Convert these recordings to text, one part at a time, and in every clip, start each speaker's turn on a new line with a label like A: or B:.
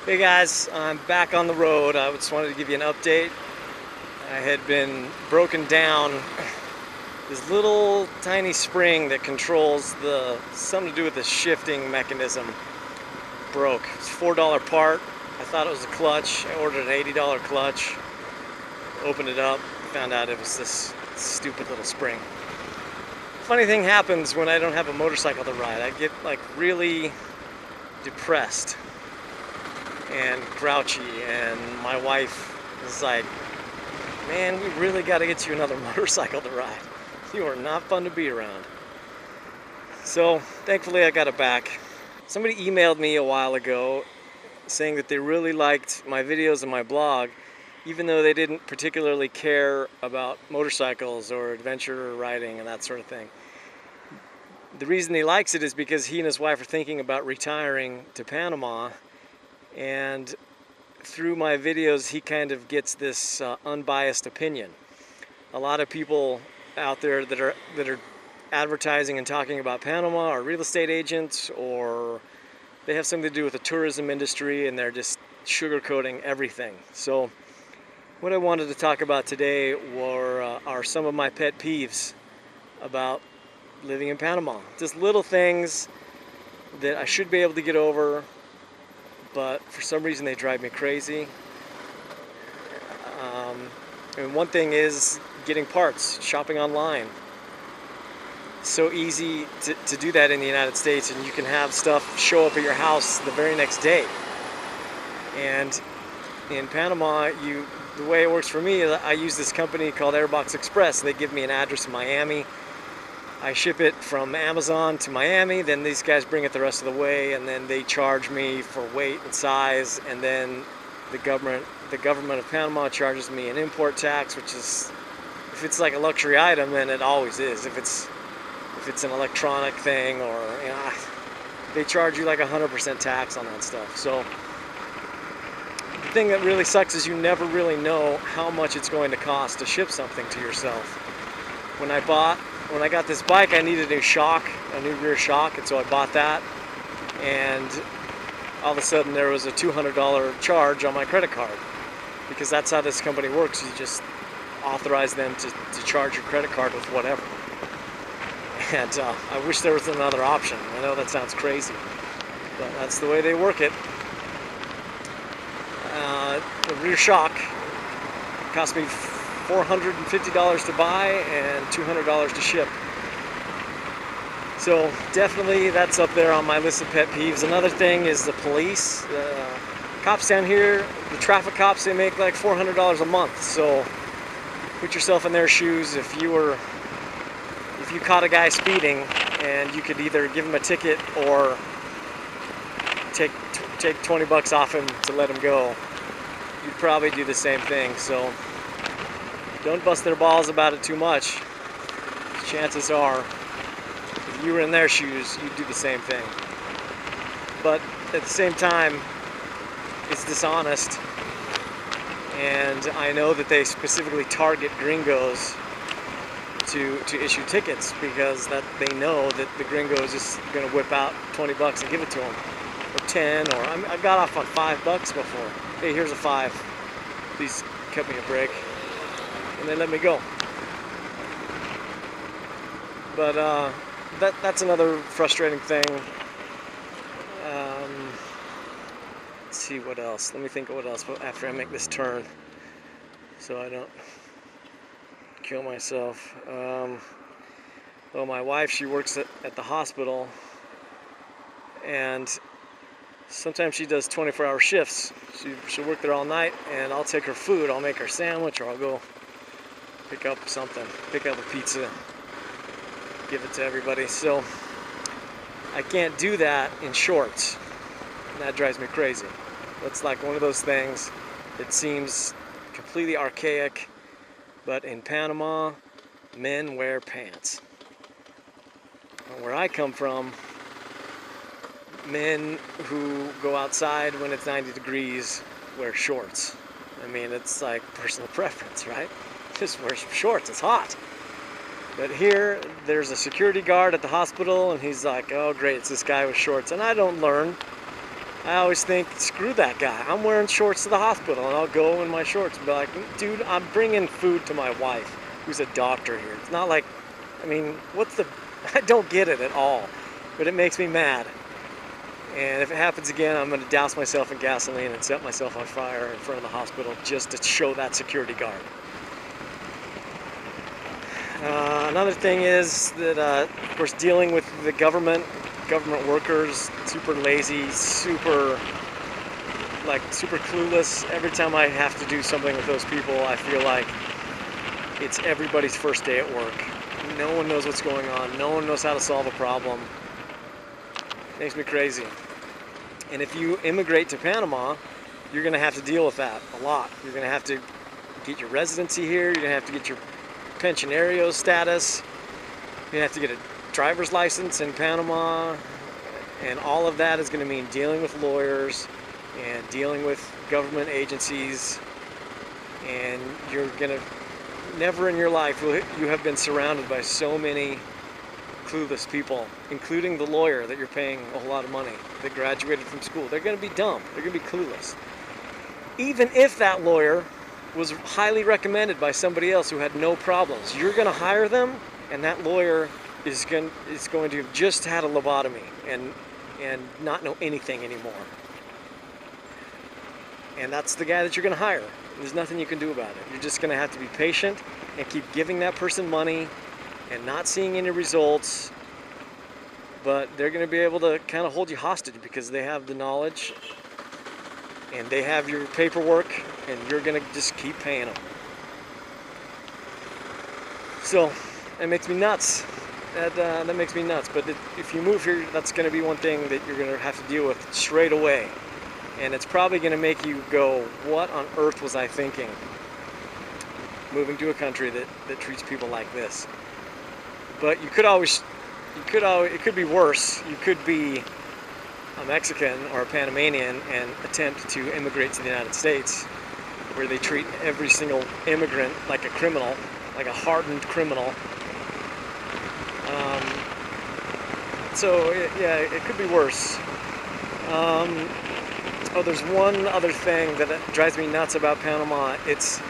A: Hey guys, I'm back on the road. I just wanted to give you an update. I had been broken down. This little tiny spring that controls something to do with the shifting mechanism broke. It's a $4 part. I thought it was a clutch. I ordered an $80 clutch. Opened it up, found out it was this stupid little spring. Funny thing happens when I don't have a motorcycle to ride. I get like really depressed and grouchy, and my wife is like, man, we really got to get you another motorcycle to ride. You are not fun to be around. So thankfully I got it back. Somebody emailed me a while ago saying that they really liked my videos and my blog, even though they didn't particularly care about motorcycles or adventure riding and that sort of thing. The reason he likes it is because he and his wife are thinking about retiring to Panama, and through my videos he kind of gets this unbiased opinion. A lot of people out there that are advertising and talking about Panama are real estate agents, or they have something to do with the tourism industry, and they're just sugarcoating everything. So what I wanted to talk about today are some of my pet peeves about living in Panama. Just little things that I should be able to get over, but for some reason they drive me crazy. And one thing is getting parts, shopping online. It's so easy to do that in the United States, and you can have stuff show up at your house the very next day. And in Panama, the way it works for me is I use this company called Airbox Express. They give me an address in Miami. I ship it from Amazon to Miami, then these guys bring it the rest of the way, and then they charge me for weight and size, and then the government of Panama charges me an import tax, which is, if it's like a luxury item, then it always is. If it's an electronic thing, or they charge you like 100% tax on that stuff. So the thing that really sucks is you never really know how much it's going to cost to ship something to yourself. When I got this bike, I needed a new rear shock, and so I bought that, and all of a sudden there was a $200 charge on my credit card, because that's how this company works. You just authorize them to charge your credit card with whatever. And I wish there was another option. I know that sounds crazy, but that's the way they work it. The rear shock cost me $450 to buy and $200 to ship. So definitely that's up there on my list of pet peeves. Another thing is the police. The cops down here, the traffic cops, they make like $400 a month. So put yourself in their shoes. If you caught a guy speeding, and you could either give him a ticket or take 20 bucks off him to let him go, you'd probably do the same thing. So don't bust their balls about it too much. Chances are, if you were in their shoes, you'd do the same thing. But at the same time, it's dishonest. And I know that they specifically target gringos to issue tickets, because that they know that the gringo is just going to whip out 20 bucks and give it to them. Or 10, or I've got off on $5 before. Hey, here's a 5. Please cut me a break. And they let me go. But that's another frustrating thing. Let's see what else. Let me think of what else after I make this turn, so I don't kill myself. Well, my wife, she works at the hospital, and sometimes she does 24-hour shifts. She'll work there all night, and I'll take her food. I'll make her a sandwich, or I'll go pick up something, pick up a pizza, give it to everybody. So I can't do that in shorts, and that drives me crazy. That's like one of those things that seems completely archaic, but in Panama, men wear pants. Where I come from, men who go outside when it's 90 degrees wear shorts. I mean, it's like personal preference, right? Just wear some shorts, it's hot. But here, there's a security guard at the hospital, and he's like, oh great, it's this guy with shorts. And I don't learn. I always think, screw that guy. I'm wearing shorts to the hospital, and I'll go in my shorts and be like, dude, I'm bringing food to my wife, who's a doctor here. It's not like, I mean, I don't get it at all, but it makes me mad. And if it happens again, I'm going to douse myself in gasoline and set myself on fire in front of the hospital just to show that security guard. Another thing is that, of course, dealing with the government workers, super lazy, super clueless. Every time I have to do something with those people, I feel like it's everybody's first day at work. No one knows what's going on. No one knows how to solve a problem. It makes me crazy. And if you immigrate to Panama, you're going to have to deal with that a lot. You're going to have to get your residency here. You're going to have to get your pensionario status. You're going to have to get a driver's license in Panama. And all of that is going to mean dealing with lawyers and dealing with government agencies. And you're going to, never in your life will you have been surrounded by so many clueless people, including the lawyer that you're paying a whole lot of money, that graduated from school. They're going to be dumb. They're going to be clueless. Even if that lawyer was highly recommended by somebody else who had no problems, you're going to hire them, and that lawyer is going to have just had a lobotomy and not know anything anymore. And that's the guy that you're going to hire. There's nothing you can do about it. You're just going to have to be patient and keep giving that person money and not seeing any results, but they're going to be able to kind of hold you hostage because they have the knowledge and they have your paperwork, and you're going to just keep paying them. So that makes me nuts. That makes me nuts. But if you move here, that's going to be one thing that you're going to have to deal with straight away, and it's probably going to make you go, what on earth was I thinking moving to a country that treats people like this? But it could be worse. You could be a Mexican or a Panamanian and attempt to immigrate to the United States, where they treat every single immigrant like a criminal, like a hardened criminal. It could be worse. There's one other thing that drives me nuts about Panama. It's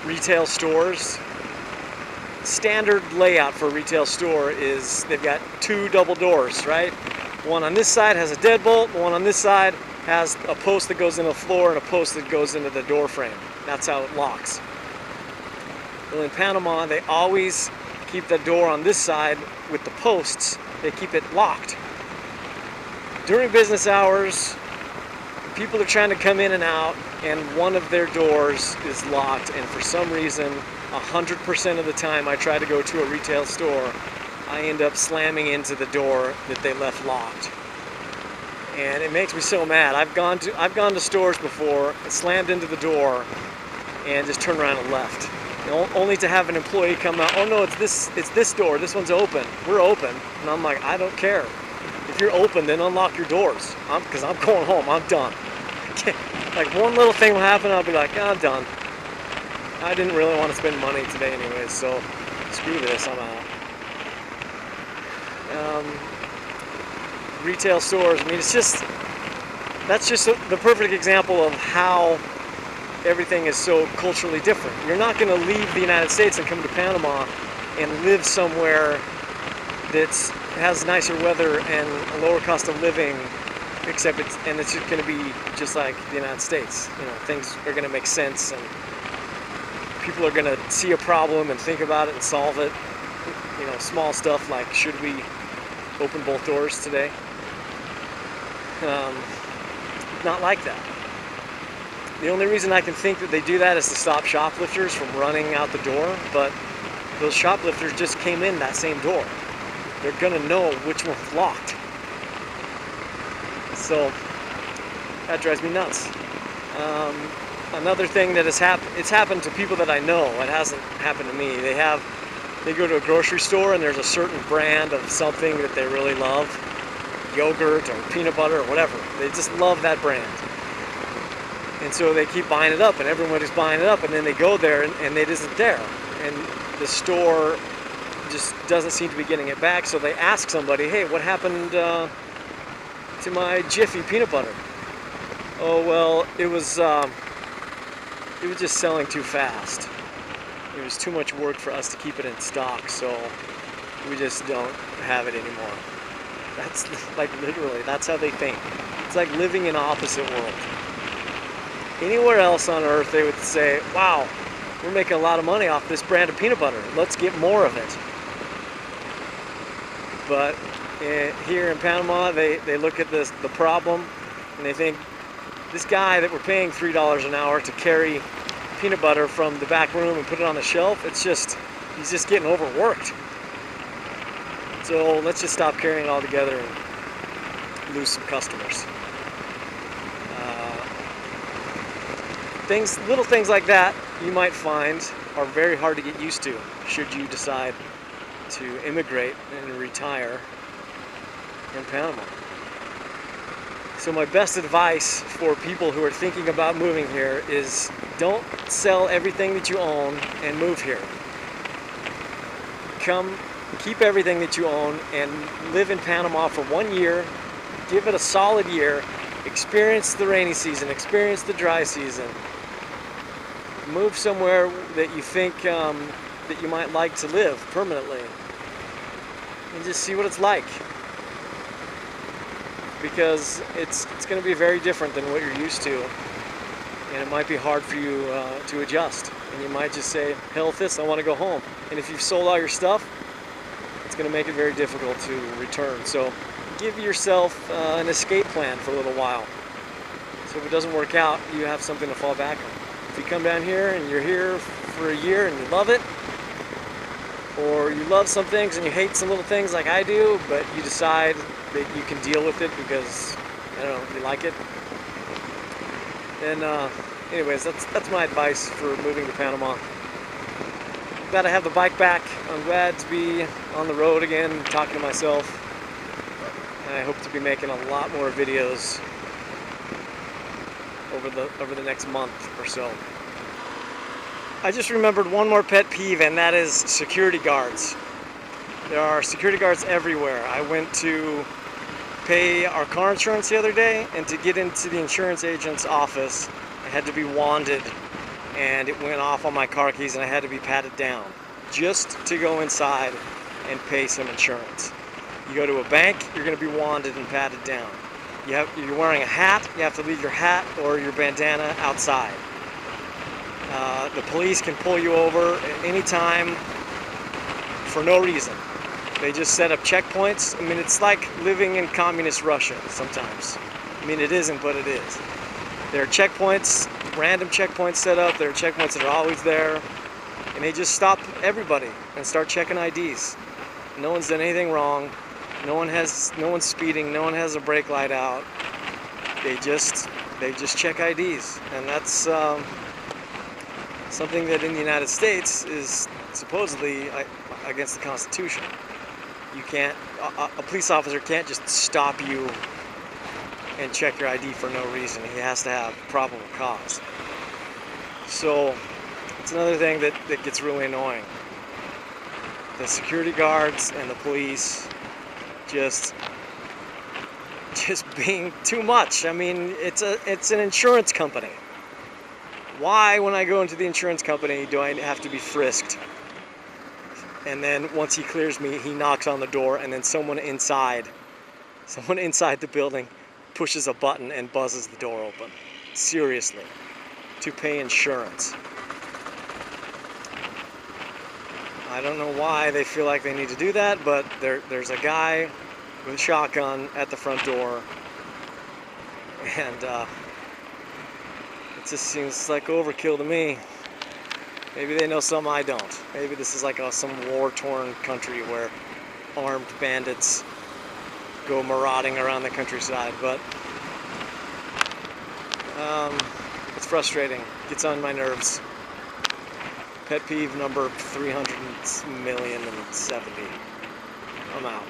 A: retail stores. Standard layout for a retail store is they've got two double doors, right? One on this side has a deadbolt, one on this side has a post that goes into the floor and a post that goes into the door frame. That's how it locks. Well, in Panama, they always keep the door on this side with the posts, they keep it locked. During business hours, people are trying to come in and out, and one of their doors is locked, and for some reason, 100% of the time I try to go to a retail store, I end up slamming into the door that they left locked. And it makes me so mad. I've gone to stores before, slammed into the door, and just turned around and left. Only to have an employee come out, oh no, it's this door, this one's open, we're open. And I'm like, I don't care. If you're open, then unlock your doors, because I'm going home, I'm done. Like one little thing will happen, I'll be like, I'm done. I didn't really want to spend money today anyways, so screw this, I'm out. Retail stores, I mean, that's just the perfect example of how everything is so culturally different. You're not going to leave the United States and come to Panama and live somewhere that has nicer weather and a lower cost of living, except it's just going to be just like the United States. You know, things are going to make sense, and people are going to see a problem and think about it and solve it. You know, small stuff like, should we open both doors today? Not like that. The only reason I can think that they do that is to stop shoplifters from running out the door, but those shoplifters just came in that same door. They're gonna know which one's locked. So that drives me nuts. Another thing that it's happened to people that I know. It hasn't happened to me. They go to a grocery store and there's a certain brand of something that they really love, yogurt or peanut butter or whatever. They just love that brand. And so they keep buying it up, and everybody's buying it up, and then they go there and it isn't there. And the store just doesn't seem to be getting it back, so they ask somebody, hey, what happened to my Jiffy peanut butter? Oh well, it was just selling too fast. It was too much work for us to keep it in stock, so we just don't have it anymore. That's like literally, that's how they think. It's like living in opposite world. Anywhere else on earth they would say, wow, we're making a lot of money off this brand of peanut butter. Let's get more of it. But here in Panama, they look at the problem and they think, this guy that we're paying $3 an hour to carry peanut butter from the back room and put it on the shelf, he's just getting overworked. So let's just stop carrying it all together and lose some customers. Little things like that you might find are very hard to get used to should you decide to immigrate and retire in Panama. So my best advice for people who are thinking about moving here is don't sell everything that you own and move here. Keep everything that you own and live in Panama for 1 year. Give it a solid year. Experience the rainy season. Experience the dry season. Move somewhere that you think that you might like to live permanently. And just see what it's like. Because it's going to be very different than what you're used to. And it might be hard for you to adjust. And you might just say, hell with this, I want to go home. And if you've sold all your stuff, it's going to make it very difficult to return. So give yourself an escape plan for a little while. So if it doesn't work out, you have something to fall back on. If you come down here and you're here for a year and you love it, or you love some things and you hate some little things like I do, but you decide that you can deal with it because, I don't know, you like it, then anyways, that's my advice for moving to Panama. I'm glad I have the bike back. I'm glad to be on the road again, talking to myself. And I hope to be making a lot more videos over the next month or so. I just remembered one more pet peeve, and that is security guards. There are security guards everywhere. I went to pay our car insurance the other day, and to get into the insurance agent's office, I had to be wanded, and it went off on my car keys, and I had to be patted down just to go inside and pay some insurance. You go to a bank, you're going to be wanded and patted down. You're wearing a hat, you have to leave your hat or your bandana outside. The police can pull you over at any time for no reason. They just set up checkpoints. I mean, it's like living in communist Russia sometimes. I mean, it isn't, but it is. There are checkpoints, random checkpoints set up. There are checkpoints that are always there. And they just stop everybody and start checking IDs. No one's done anything wrong. No one's speeding. No one has a brake light out. They just check IDs. And that's something that in the United States is supposedly against the Constitution. You can't, a police officer can't just stop you and check your ID for no reason. He has to have probable cause. So it's another thing that gets really annoying. The security guards and the police just being too much. I mean, it's an insurance company. Why, when I go into the insurance company, do I have to be frisked? And then once he clears me, he knocks on the door, and then someone inside the building pushes a button and buzzes the door open. Seriously, to pay insurance. I don't know why they feel like they need to do that, but there's a guy with a shotgun at the front door, and it just seems like overkill to me. Maybe they know something I don't. Maybe this is like some war-torn country where armed bandits go marauding around the countryside, but it's frustrating. Gets on my nerves. Pet peeve number 300,070,000. I'm out.